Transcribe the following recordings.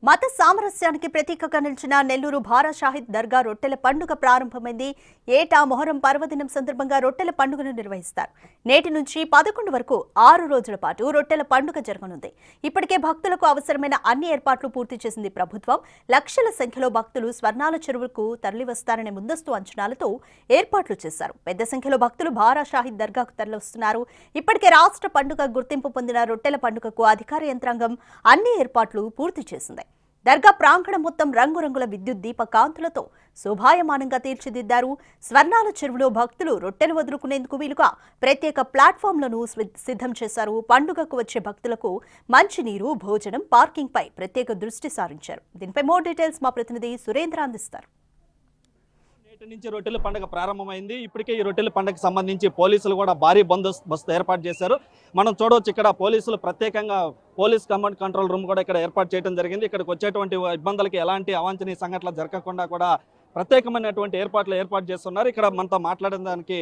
మత సామరస్యానికి ప్రతీకగా నిలిచిన నెల్లూరు భారా షాహిద్ దర్గా రొట్టెల పండుగ ప్రారంభమైంది. ఏటా మొహరం పర్వదినం సందర్భంగా రొట్టెల పండుగను నిర్వహిస్తారు. నేటి నుంచి 11 వరకు 6 రోజుల పాటు రొట్టెల పండుగ జరగనుంది. ఇప్పటికే భక్తులకు అవసరమైన అన్ని ఏర్పాట్లు పూర్తి చేసింది ప్రభుత్వం. లక్షల సంఖ్యలో భక్తులు స్వర్ణాల చెరువులకు తరలివస్తారనే ముందస్తు అంచనాలతో ఏర్పాట్లు చేశారు. పెద్ద సంఖ్యలో భక్తులు భారా షాహిద్ దర్గాకు తరలివస్తున్నారు. ఇప్పటికే రాష్ట్ర పండుగ గుర్తింపు పొందిన రొట్టెల పండుగకు అధికార యంత్రాంగం అన్ని ఏర్పాట్లు పూర్తి చేసింది. దర్గా ప్రాంగణం మొత్తం రంగురంగుల విద్యుత్ దీప కాంతులతో శోభాయమానంగా తీర్చిదిద్దారు. స్వర్ణాల చెరువులో భక్తులు రొట్టెలు వదులుకునేందుకు వీలుగా ప్రత్యేక ప్లాట్ఫామ్లను సిద్ధం చేశారు. పండుగకు వచ్చే భక్తులకు మంచినీరు, భోజనం, పార్కింగ్ పై ప్రత్యేక దృష్టి సారించారు. దీనిపై మోర్ డీటెయిల్స్ మా ప్రతినిధి సురేంద్ర అందిస్తారు. నేటి నుంచి రొట్టెల పండుగ ప్రారంభమైంది. ఇప్పటికే ఈ రొట్టెల పండుగకు సంబంధించి పోలీసులు కూడా భారీ బందోబస్తు ఏర్పాటు చేశారు. మనం చూడవచ్చు, ఇక్కడ పోలీసులు ప్రత్యేకంగా పోలీస్ కమాండ్ కంట్రోల్ రూమ్ కూడా ఇక్కడ ఏర్పాటు చేయడం జరిగింది. ఇక్కడికి వచ్చేటువంటి ఇబ్బందులకి ఎలాంటి అవాంఛనీయ సంఘటనలు జరగకుండా కూడా ప్రత్యేకమైనటువంటి ఏర్పాటు చేస్తున్నారు. ఇక్కడ మనతో మాట్లాడడానికి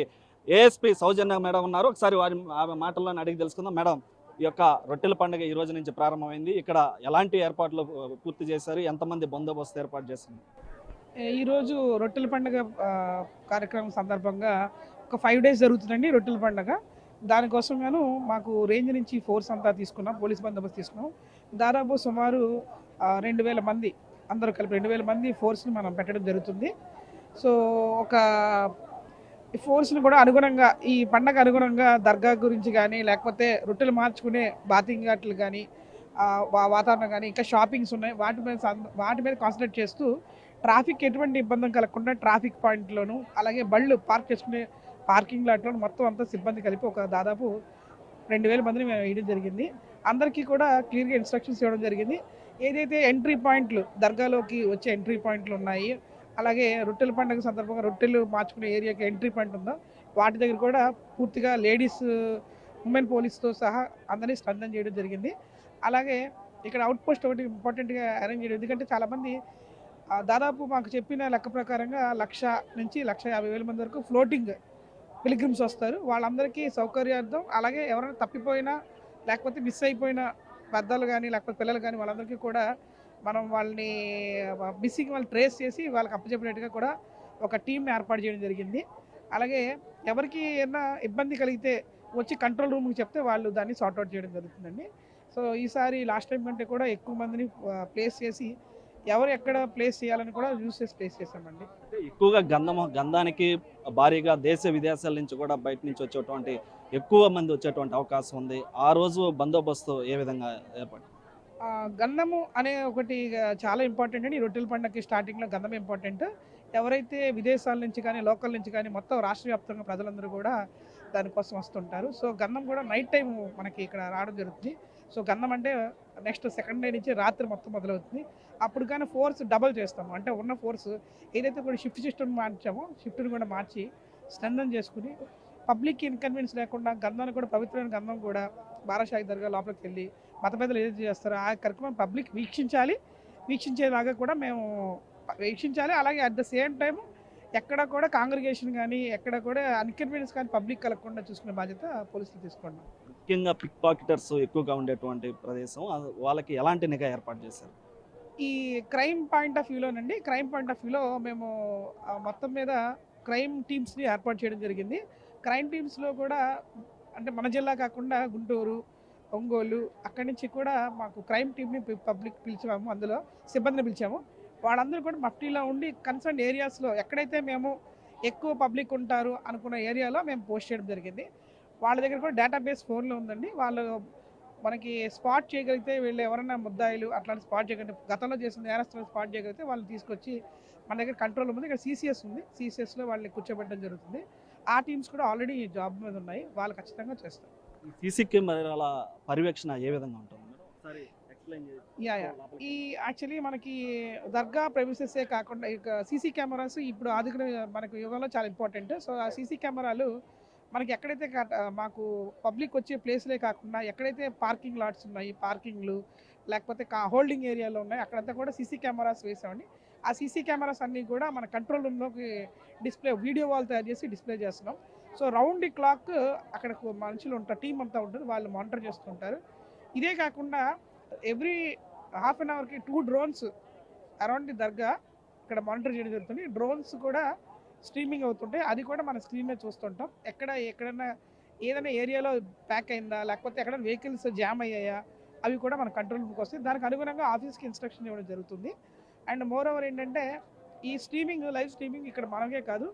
ఏఎస్పీ సౌజన్య మేడం ఉన్నారు. ఒకసారి వారి మాటల్లోనే అడిగి తెలుసుకుందాం. మేడం, ఈ యొక్క రొట్టెల పండుగ ఈ రోజు నుంచి ప్రారంభమైంది. ఇక్కడ ఎలాంటి ఏర్పాట్లు పూర్తి చేశారు? ఎంతమంది బందోబస్తు ఏర్పాటు చేస్తున్నారు? ఈరోజు రొట్టెల పండుగ కార్యక్రమం సందర్భంగా ఒక 5 days జరుగుతుందండి రొట్టెల పండుగ. దానికోసం గాను మాకు రేంజ్ నుంచి ఫోర్స్ అంతా తీసుకున్నాం, పోలీస్ బందోబస్తు తీసుకున్నాం. దాదాపు సుమారు 2000 మంది, అందరూ కలిపి 2000 మంది ఫోర్స్ని మనం పెట్టడం జరుగుతుంది. సో ఒక ఫోర్స్ని కూడా అనుగుణంగా ఈ పండగ అనుగుణంగా దర్గా గురించి కానీ, లేకపోతే రొట్టెలు మార్చుకునే బాతింగ్ ఘాట్లు కానీ, వాతావరణం కానీ, ఇంకా షాపింగ్స్ ఉన్నాయి, వాటి మీద కాన్సన్ట్రేట్ చేస్తూ ట్రాఫిక్ ఎటువంటి ఇబ్బంది కలగకుండా ట్రాఫిక్ పాయింట్లోను, అలాగే బళ్ళు పార్క్ చేసుకునే పార్కింగ్ లాట్లోను మొత్తం అంతా సిబ్బంది కలిపి ఒక దాదాపు 2000 మందిని మేము వేయడం జరిగింది. అందరికీ కూడా క్లియర్గా ఇన్స్ట్రక్షన్స్ ఇవ్వడం జరిగింది. ఏదైతే ఎంట్రీ పాయింట్లు, దర్గాలోకి వచ్చే ఎంట్రీ పాయింట్లు ఉన్నాయి, అలాగే రొట్టెల పండుగ సందర్భంగా రొట్టెలు మార్చుకునే ఏరియాకి ఎంట్రీ పాయింట్ ఉందో వాటి దగ్గర కూడా పూర్తిగా లేడీస్, ఉమెన్ పోలీస్తో సహా అందరినీ స్పందన చేయడం జరిగింది. అలాగే ఇక్కడ అవుట్ పోస్ట్ ఒకటి ఇంపార్టెంట్గా అరేంజ్ చేయడం, ఎందుకంటే చాలామంది దాదాపు మాకు చెప్పిన లెక్క ప్రకారంగా 1,00,000 నుంచి 1,50,000 మంది వరకు ఫ్లోటింగ్ పిలిగ్రిమ్స్ వస్తారు. వాళ్ళందరికీ సౌకర్యార్థం, అలాగే ఎవరైనా తప్పిపోయినా లేకపోతే మిస్ అయిపోయిన పెద్దలు కానీ లేకపోతే పిల్లలు కానీ వాళ్ళందరికీ కూడా మనం వాళ్ళని మిస్సింగ్ వాళ్ళు ట్రేస్ చేసి వాళ్ళకి అప్పచెప్పినట్టుగా కూడా ఒక టీంని ఏర్పాటు చేయడం జరిగింది. అలాగే ఎవరికి ఏమైనా ఇబ్బంది కలిగితే వచ్చి కంట్రోల్ రూమ్కి చెప్తే వాళ్ళు దాన్ని సార్ట్అవుట్ చేయడం జరుగుతుందండి. సో ఈసారి లాస్ట్ టైం కంటే కూడా ఎక్కువ మందిని ప్లేస్ చేసి ఎవరు ఎక్కడ ప్లేస్ చేయాలని కూడా యూస్ చేసి ప్లేస్ చేశామండి. ఎక్కువగా గంధానికి భారీగా దేశ విదేశాల నుంచి కూడా బయట నుంచి వచ్చేటువంటి ఎక్కువ మంది వచ్చేటువంటి అవకాశం ఉంది. ఆ రోజు బందోబస్తు ఏ విధంగా ఏర్పాటు? గంధము అనే ఒకటి చాలా ఇంపార్టెంట్ అండి. ఈ రొట్టెల పండుగకి స్టార్టింగ్లో గంధం ఇంపార్టెంట్. ఎవరైతే విదేశాల నుంచి కానీ లోకల్ నుంచి కానీ మొత్తం రాష్ట్ర వ్యాప్తంగా ప్రజలందరూ కూడా దానికోసం వస్తుంటారు. సో గంధం కూడా నైట్ టైం మనకి ఇక్కడ రావడం జరుగుతుంది. సో గంధం అంటే నెక్స్ట్ సెకండ్ డే నుంచి రాత్రి మొత్తం మొదలవుతుంది. అప్పుడు కానీ ఫోర్స్ డబల్ చేస్తాము, అంటే ఉన్న ఫోర్స్ ఏదైతే కూడా షిఫ్ట్ సిస్టమ్ మార్చామో షిఫ్ట్ని కూడా మార్చి స్ట్రెంథన్ చేసుకుని పబ్లిక్ ఇన్కన్వీనియన్స్ లేకుండా గంధాన్ని కూడా, పవిత్రమైన గంధం కూడా భారా షాహిద్ దర్గా లోపలికి వెళ్ళి మత పెద్దలు ఏదైతే చేస్తారో ఆ కార్యక్రమం పబ్లిక్ వీక్షించేలాగా కూడా మేము వీక్షించాలి. అలాగే అట్ ద సేమ్ టైం ఎక్కడ కూడా కాంగ్రిగేషన్ కానీ ఎక్కడ కూడా అన్కన్వీనియన్స్ కానీ పబ్లిక్ కలగకుండా చూసుకునే బాధ్యత పోలీసులు తీసుకున్నాం. ముఖ్యంగా పిక్ పాకెటర్స్ ఎక్కువగా ఉండేటువంటి ప్రదేశం, వాళ్ళకి ఎలాంటి నిఘా ఏర్పాటు చేశారు? ఈ క్రైమ్ పాయింట్ ఆఫ్ వ్యూలోనండి, క్రైమ్ పాయింట్ ఆఫ్ వ్యూలో మేము మొత్తం మీద క్రైమ్ టీమ్స్ని ఏర్పాటు చేయడం జరిగింది. క్రైమ్ టీమ్స్లో కూడా అంటే మన జిల్లా కాకుండా గుంటూరు, ఒంగోలు అక్కడి నుంచి కూడా మాకు క్రైమ్ టీమ్ని పబ్లిక్ పిలిచాము, అందులో సిబ్బందిని పిలిచాము. వాళ్ళందరూ కూడా మఫ్టీలో ఉండి కన్సర్న్ ఏరియాస్లో ఎక్కడైతే మేము ఎక్కువ పబ్లిక్ ఉంటారు అనుకున్న ఏరియాలో మేము పోస్ట్ చేయడం జరిగింది. వాళ్ళ దగ్గర కూడా డేటాబేస్ ఫోన్లో ఉందండి. వాళ్ళు మనకి స్పాట్ చేయగలిగితే, వీళ్ళు ఎవరైనా ముద్దాయిలు అట్లాంటి స్పాట్ చేయగలిగితే, గతంలో చేసిన నేరస్తులను స్పాట్ చేయగలిగితే వాళ్ళని తీసుకొచ్చి మన దగ్గర కంట్రోల్ ఉంది. ఇక్కడ సిసిఎస్ ఉంది, సిసిఎస్లో వాళ్ళని కూర్చోబెట్టడం జరుగుతుంది. ఆ టీమ్స్ కూడా ఆల్రెడీ జాబ్ మీద ఉన్నాయి, వాళ్ళు ఖచ్చితంగా చేస్తారు. సీసీ కెమెరాల పర్యవేక్షణ ఏ విధంగా ఉంటుంది? ఈ యాక్చువల్లీ మనకి దర్గా ప్రెమిసెసే కాకుండా ఇక సీసీ కెమెరాస్ ఇప్పుడు ఆధునిక మనకు యుగంలో చాలా ఇంపార్టెంట్. సో ఆ సీసీ కెమెరాలు మనకి ఎక్కడైతే మాకు పబ్లిక్ వచ్చే ప్లేస్లే కాకుండా ఎక్కడైతే పార్కింగ్ లాట్స్ ఉన్నాయి, పార్కింగ్లు లేకపోతే హోల్డింగ్ ఏరియాలో ఉన్నాయి, అక్కడంతా కూడా సీసీ కెమెరాస్ వేసామండి. ఆ సీసీ కెమెరాస్ అన్నీ కూడా మన కంట్రోల్ రూమ్లోకి డిస్ప్లే, వీడియో వాల్ తయారు చేసి డిస్ప్లే చేస్తున్నాం. సో రౌండ్ ది క్లాక్ అక్కడ మనుషులు ఉంటారు, టీం అంతా ఉంటుంది, వాళ్ళు మానిటర్ చేస్తుంటారు. ఇదే కాకుండా ఎవ్రీ హాఫ్ అన్ అవర్కి 2 డ్రోన్స్ అరౌండ్ ది దర్గా ఇక్కడ మానిటర్ చేయడం జరుగుతుంది. డ్రోన్స్ కూడా స్ట్రీమింగ్ అవుతుంటాయి, అది కూడా మన స్క్రీన్ మీద చూస్తుంటాం. ఎక్కడైనా ఏదైనా ఏరియాలో ప్యాక్ అయిందా, లేకపోతే ఎక్కడైనా వెహికల్స్ జామ్ అయ్యాయా, అవి కూడా మన కంట్రోల్ రూమ్కి వస్తాయి. దానికి అనుగుణంగా ఆఫీస్కి ఇన్స్ట్రక్షన్ ఇవ్వడం జరుగుతుంది. అండ్ మోర్ ఓవర్ ఏంటంటే ఈ స్ట్రీమింగ్, లైవ్ స్ట్రీమింగ్ ఇక్కడ మనకే కాదు,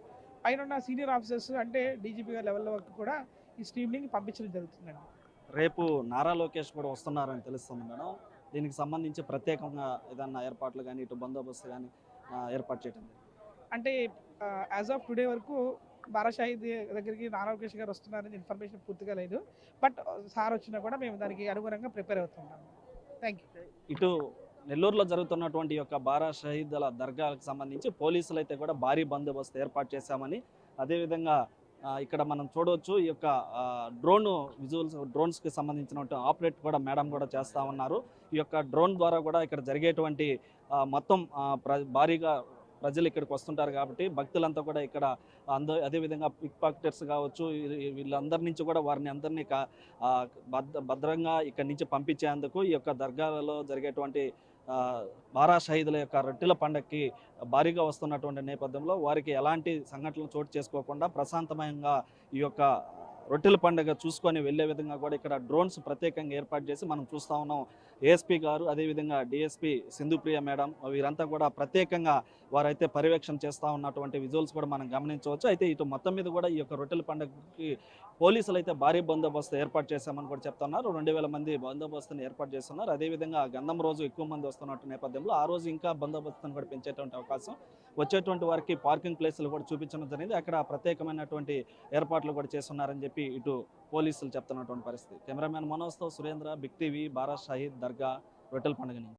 పైన ఉన్న సీనియర్ ఆఫీసర్స్ అంటే డీజీపీ గారి లెవెల్ వరకు కూడా ఈ స్ట్రీమింగ్ పంపించడం జరుగుతుందండి. రేపు నారా లోకేష్ కూడా వస్తున్నారని తెలుస్తుంది మేడం. దీనికి సంబంధించి ప్రత్యేకంగా ఏదన్నా ఏర్పాట్లు కానీ ఇటు బందోబస్తు కానీ ఏర్పాటు చేయడం అంటే యాజ్ ఆఫ్ టుడే వరకు బారాషాహిద్ దగ్గరికి నారా లోకేష్ గారు వస్తున్నారని ఇన్ఫర్మేషన్ పూర్తిగా లేదు. బట్ సార్ వచ్చినా కూడా మేము దానికి అనుగుణంగా ప్రిపేర్ అవుతున్నాము. Thank you. ఇటు నెల్లూరులో జరుగుతున్నటువంటి ఈ యొక్క బారా షహీద్ల దర్గాలకు సంబంధించి పోలీసులు అయితే కూడా భారీ బందోబస్తు ఏర్పాటు చేశామని, అదేవిధంగా ఇక్కడ మనం చూడవచ్చు ఈ యొక్క డ్రోన్స్కి సంబంధించిన ఆపరేట్ కూడా మేడం కూడా చేస్తూ ఉన్నారు. ఈ యొక్క డ్రోన్ ద్వారా కూడా ఇక్కడ జరిగేటువంటి మొత్తం భారీగా ప్రజలు ఇక్కడికి వస్తుంటారు కాబట్టి భక్తులంతా కూడా ఇక్కడ అదేవిధంగా పిక్ పాకెటర్స్ కావచ్చు, వీళ్ళందరి నుంచి కూడా వారిని అందరినీ భద్రంగా ఇక్కడి నుంచి పంపించేందుకు ఈ యొక్క దర్గాలలో జరిగేటువంటి బారా షహీదుల యొక్క రొట్టెల పండగకి భారీగా వస్తున్నటువంటి నేపథ్యంలో వారికి ఎలాంటి సంఘటనలు చోటు చేసుకోకుండా ప్రశాంతమయంగా ఈ యొక్క రొట్టెల పండుగ చూసుకొని వెళ్ళే విధంగా కూడా ఇక్కడ డ్రోన్స్ ప్రత్యేకంగా ఏర్పాటు చేసి మనం చూస్తూ ఉన్నాం. ఏఎస్పీ గారు, అదేవిధంగా డిఎస్పీ సింధుప్రియ మేడం, వీరంతా కూడా ప్రత్యేకంగా వారైతే పర్యవేక్షణ చేస్తూ ఉన్నటువంటి విజువల్స్ కూడా మనం గమనించవచ్చు. అయితే ఇటు మొత్తం మీద కూడా ఈ యొక్క రొట్టెల పండుగకి పోలీసులు అయితే భారీ బందోబస్తు ఏర్పాటు చేశామని కూడా చెప్తున్నారు. 2000 మంది బందోబస్తుని ఏర్పాటు చేస్తున్నారు. అదేవిధంగా గంధం రోజు ఎక్కువ మంది వస్తున్నట్టు నేపథ్యంలో ఆ రోజు ఇంకా బందోబస్తును కూడా పెంచేటువంటి అవకాశం, వచ్చేటువంటి వారికి పార్కింగ్ ప్లేసులు కూడా చూపించడం జరిగింది. అక్కడ ప్రత్యేకమైనటువంటి ఏర్పాట్లు కూడా చేస్తున్నారని చెప్పి ఇటు పోలీసులు చెప్తున్నటువంటి పరిస్థితి. కెమెరామ్యాన్ మనోజ్తో సురేంద్ర, బిగ్ టీవీ, బారా షాహిద్ దర్గా రొట్టెల పండుగ నుంచి.